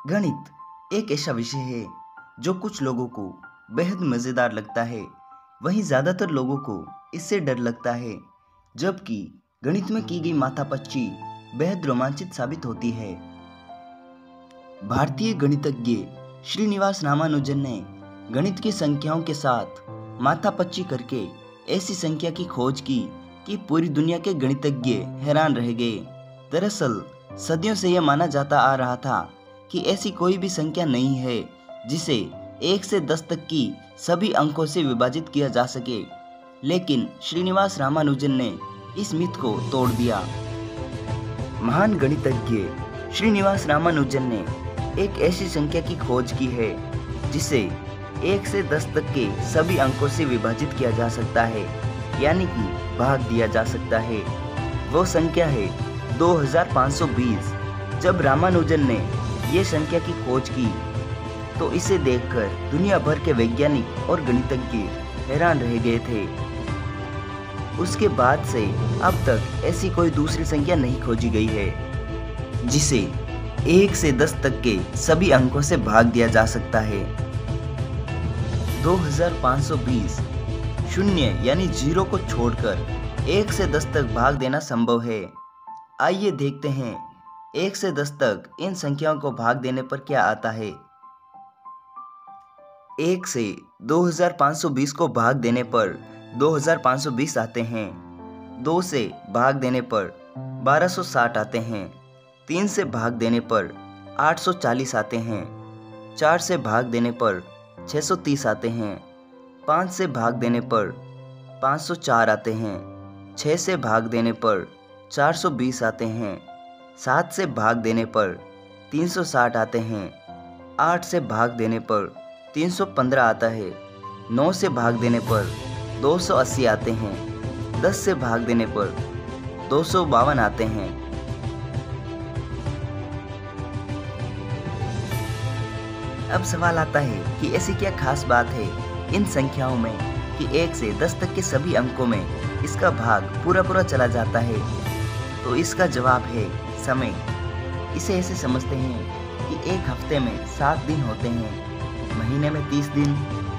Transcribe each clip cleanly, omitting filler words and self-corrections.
गणित एक ऐसा विषय है जो कुछ लोगों को बेहद मज़ेदार लगता है, वहीं ज़्यादातर लोगों को इससे डर लगता है। जबकि गणित में की गई माथापच्ची बेहद रोमांचित साबित होती है। भारतीय गणितज्ञ श्रीनिवास रामानुजन ने गणित की संख्याओं के साथ माथापच्ची करके ऐसी संख्या की खोज की कि पूरी दुनिया के गणितज्ञ हैरान रह गए। दरअसल सदियों से यह माना जाता आ रहा था कि ऐसी कोई भी संख्या नहीं है जिसे 1 से 10 तक की सभी अंकों से विभाजित किया जा सके, लेकिन श्रीनिवास रामानुजन ने इस मिथ को तोड़ दिया। महान गणितज्ञ श्रीनिवास रामानुजन ने एक ऐसी संख्या की खोज की है जिसे 1 से 10 तक के सभी अंकों से विभाजित किया जा सकता है, यानी कि भाग दिया जा सकता है। वो संख्या है 2520। जब रामानुजन ने ये संख्या की खोज की तो इसे देखकर दुनिया भर के वैज्ञानिक और गणितज्ञ हैरान रह गए थे। उसके बाद से अब तक ऐसी कोई दूसरी संख्या नहीं खोजी गई है जिसे 1 से 10 तक के सभी अंकों से भाग दिया जा सकता है। 2520 शून्य यानी 0 को छोड़कर 1 से 10 तक भाग देना संभव है। आइए देखते हैं 1 से 10 तक इन संख्याओं को भाग देने पर क्या आता है। 1 से 2520 को भाग देने पर 2520 आते हैं। 2 से भाग देने पर 1260 आते हैं। 3 से भाग देने पर 840 आते हैं। 4 से भाग देने पर 630 आते हैं। 5 से भाग देने पर 504 आते हैं। 6 से भाग देने पर 420 आते हैं। 7 से भाग देने पर 360 आते हैं। 8 से भाग देने पर 315 आता है। 9 से भाग देने पर 280 आते हैं। 10 से भाग देने पर 252 आते हैं। अब सवाल आता है कि ऐसी क्या खास बात है इन संख्याओं में कि 1 से 10 तक के सभी अंकों में इसका भाग पूरा चला जाता है। तो इसका जवाब है समय। इसे ऐसे समझते हैं कि एक हफ्ते में 7 दिन होते हैं, महीने में 30 दिन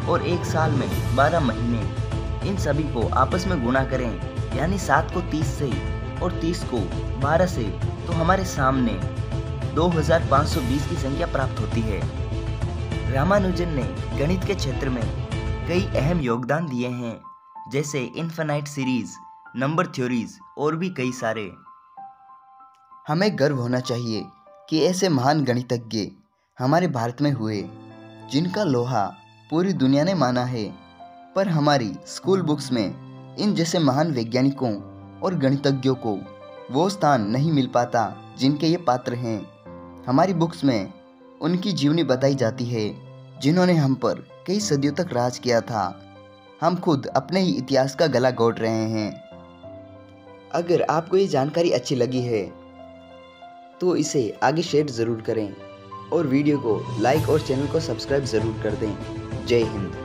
और एक साल में 12 महीने। इन सभी को आपस में गुणा करें, यानी 7 को 30 से और 30 को 12 से, तो हमारे सामने 2520 की संख्या प्राप्त होती है। रामानुजन ने गणित के क्षेत्र में कई अहम योगदान दिए हैं, जैसे इनफाइनाइट सीरीज, नंबर थ्योरीज और भी कई सारे। हमें गर्व होना चाहिए कि ऐसे महान गणितज्ञ हमारे भारत में हुए जिनका लोहा पूरी दुनिया ने माना है। पर हमारी स्कूल बुक्स में इन जैसे महान वैज्ञानिकों और गणितज्ञों को वो स्थान नहीं मिल पाता जिनके ये पात्र हैं। हमारी बुक्स में उनकी जीवनी बताई जाती है जिन्होंने हम पर कई सदियों तक राज किया था। हम खुद अपने ही इतिहास का गला घोट रहे हैं। अगर आपको ये जानकारी अच्छी लगी है तो इसे आगे शेयर ज़रूर करें और वीडियो को लाइक और चैनल को सब्सक्राइब ज़रूर कर दें। जय हिंद।